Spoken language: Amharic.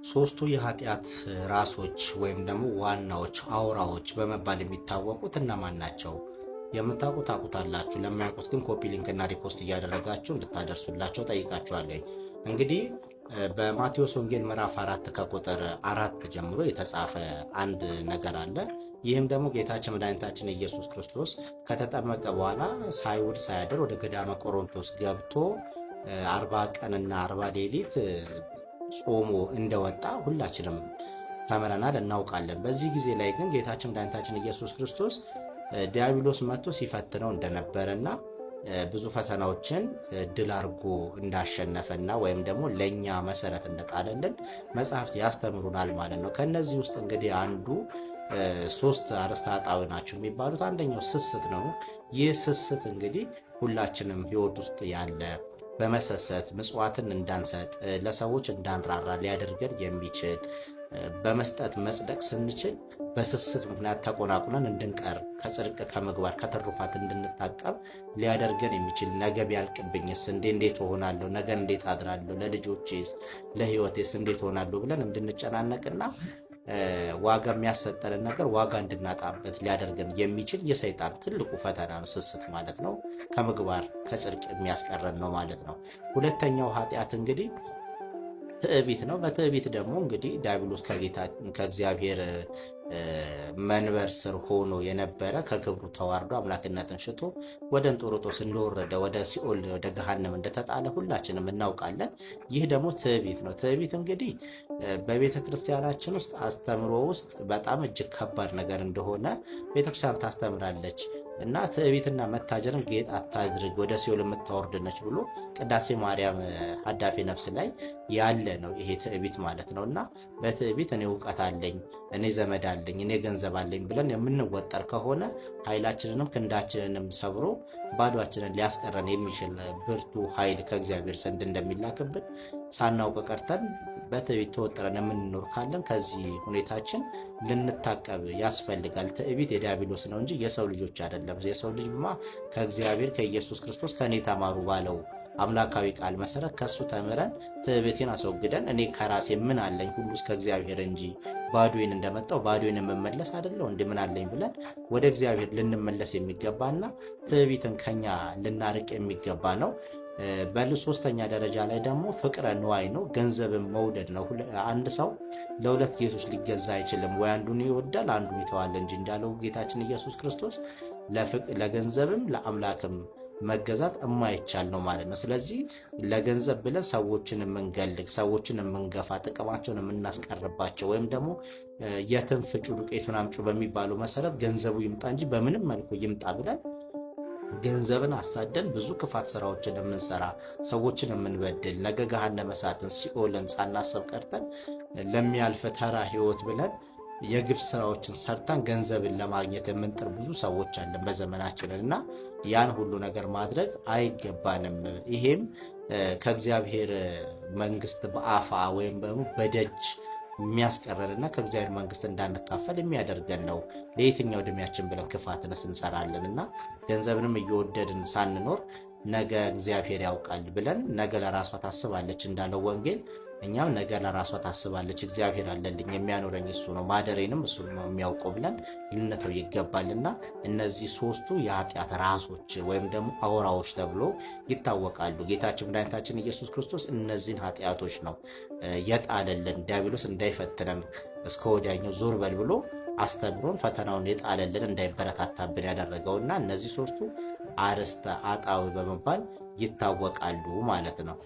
ሶስቱ የኃጢአት ራሶች ወይም ደግሞ ዋናዎች አውራዎች በመባል የሚታወቁት እነማን ናቸው? የምታውቁት ታውቁታላችሁ። ለማያውቁት ግን ኮፒ ሊንክ እና ሪፖስት እያደረጋችሁ እንድታደርሱላቸው ጠይቃችኋለሁ። እንግዲህ በማቴዎስ ወንጌል ምዕራፍ 4 ከቁጥር 4 ጀምሮ የተጻፈ አንድ ነገር አለ። ይህም ደግሞ ጌታችን መድኃኒታችን ኢየሱስ ክርስቶስ ከተጠመቀ በኋላ ሳይውል ሳያድር ወደ ገዳመ ቆሮንቶስ ገብቶ 40 ቀንና 40 ሌሊት ጾሞ እንደወጣ ሁላችንም ተምረናል፣ እናውቃለን። በዚህ ጊዜ ላይ ግን ጌታችን መድኃኒታችን ኢየሱስ ክርስቶስ ዲያብሎስ መጥቶ ሲፈትነው እንደነበረና ብዙ ፈተናዎችን ድል አድርጎ እንዳሸነፈና ወይም ደግሞ ለኛ መሰረት እንደጣለልን መጽሐፍት ያስተምሩናል ማለት ነው። ከነዚህ ውስጥ እንግዲህ አንዱ ሶስት አርእስተ ኃጣውእ ናቸው የሚባሉት አንደኛው ስስት ነው። ይህ ስስት እንግዲህ ሁላችንም ሕይወት ውስጥ ያለ በመሰሰት ምጽዋትን እንዳንሰጥ ለሰዎች እንዳንራራ ሊያደርገን የሚችል በመስጠት መጽደቅ ስንችል በስስት ምክንያት ተቆናቁለን እንድንቀር ከጽድቅ ከምግባር ከትሩፋት እንድንታቀብ ሊያደርገን የሚችል ነገ ቢያልቅብኝስ እንዴት እሆናለሁ፣ ነገ እንዴት አድራለሁ፣ ለልጆቼስ ለሕይወቴስ እንዴት እሆናለሁ ብለን እንድንጨናነቅና ዋጋ የሚያሰጠንን ነገር ዋጋ እንድናጣበት ሊያደርገን የሚችል የሰይጣን ትልቁ ፈተና ነው፣ ስስት ማለት ነው። ከምግባር ከጽድቅ የሚያስቀረን ነው ማለት ነው። ሁለተኛው ኃጢአት እንግዲህ ትዕቢት ነው። በትዕቢት ደግሞ እንግዲህ ዲያብሎስ ከእግዚአብሔር መንበር ስር ሆኖ የነበረ ከክብሩ ተዋርዶ አምላክነትን ሽቶ ወደ እንጦሮጦስ እንደወረደ ወደ ሲኦል ወደ ገሃነም እንደተጣለ ሁላችንም እናውቃለን። ይህ ደግሞ ትዕቢት ነው። ትዕቢት እንግዲህ በቤተ ክርስቲያናችን ውስጥ አስተምሮ ውስጥ በጣም እጅግ ከባድ ነገር እንደሆነ ቤተክርስቲያን ታስተምራለች እና ትዕቢትና መታጀርን ጌጥ አታድርግ ወደ ሲኦል የምታወርድ ነች ብሎ ቅዳሴ ማርያም ሀዳፌ ነፍስ ላይ ያለ ነው ይሄ ትዕቢት ማለት ነው። እና በትዕቢት እኔ እውቀት አለኝ፣ እኔ ዘመድ አለኝ፣ እኔ ገንዘብ አለኝ ብለን የምንወጠር ከሆነ ኃይላችንንም ክንዳችንንም ሰብሮ ባዷችንን ሊያስቀረን የሚችል ብርቱ ኃይል ከእግዚአብሔር ዘንድ እንደሚላክብን ሳናውቅ ቀርተን በትዕቢት ተወጥረን የምንኖር ካለን ከዚህ ሁኔታችን ልንታቀብ ያስፈልጋል። ትዕቢት የዲያብሎስ ነው እንጂ የሰው ልጆች አይደለም። የሰው ልጅማ ከእግዚአብሔር ከኢየሱስ ክርስቶስ ከእኔ ተማሩ ባለው አምላካዊ ቃል መሰረት ከሱ ተምረን ትዕቢትን አስወግደን እኔ ከራሴ ምን አለኝ ሁሉ እስከ እግዚአብሔር እንጂ ባዶዬን እንደመጣው ባዶዬን የምመለስ አይደለው እንዴ ምን አለኝ ብለን ወደ እግዚአብሔር ልንመለስ የሚገባና ትዕቢትን ከኛ ልናርቅ የሚገባ ነው። ሶስተኛ ደረጃ ላይ ደግሞ ፍቅረ ንዋይ ነው፣ ገንዘብን መውደድ ነው። አንድ ሰው ለሁለት ጌቶች ሊገዛ አይችልም፣ ወይ አንዱን ይወዳል አንዱን ይተዋል እንጂ እንዳለው ጌታችን ኢየሱስ ክርስቶስ ለገንዘብም ለአምላክም መገዛት የማይቻል ነው ማለት ነው። ስለዚህ ለገንዘብ ብለን ሰዎችን የምንገልግ፣ ሰዎችን የምንገፋ፣ ጥቅማቸውን የምናስቀርባቸው ወይም ደግሞ የትም ፍጩ ዱቄቱን አምጩ በሚባለው መሰረት ገንዘቡ ይምጣ እንጂ በምንም መልኩ ይምጣ ብለን ገንዘብን አሳደን ብዙ ክፋት ስራዎችን የምንሰራ ሰዎችን የምንበድል ነገ ገሃነመ እሳትን ሲኦልን ሳናስብ ቀርተን ለሚያልፍ ተራ ህይወት ብለን የግፍ ስራዎችን ሰርተን ገንዘብን ለማግኘት የምንጥር ብዙ ሰዎች አለን በዘመናችን እና ያን ሁሉ ነገር ማድረግ አይገባንም። ይሄም ከእግዚአብሔር መንግስት በአፋ ወይም በደጅ የሚያስቀረንና ከእግዚአብሔር መንግስት እንዳንካፈል የሚያደርገን ነው። ለየትኛው ዕድሜያችን ብለን ክፋትንስ እንሰራለን እና ገንዘብንም እየወደድን ሳንኖር ነገ እግዚአብሔር ያውቃል ብለን ነገ ለራሷ ታስባለች እንዳለው ወንጌል፣ እኛም ነገ ለራሷ ታስባለች፣ እግዚአብሔር አለልኝ የሚያኖረኝ እሱ ነው፣ ማደሬንም እሱ ነው የሚያውቀው ብለን ልንተው ይገባልና እነዚህ ሶስቱ የኃጢአት ራሶች ወይም ደግሞ አውራዎች ተብሎ ይታወቃሉ። ጌታችን መድኃኒታችን ኢየሱስ ክርስቶስ እነዚህን ኃጢአቶች ነው የጣለልን፣ ዲያብሎስ እንዳይፈትነን እስከ ወዲያኛው ዞር በል ብሎ አስተምሮን ፈተናውን የጣለልን እንዳይበረታታብን ያደረገውና እነዚህ ሶስቱ አርእስተ ኃጣውእ በመባል ይታወቃሉ ማለት ነው።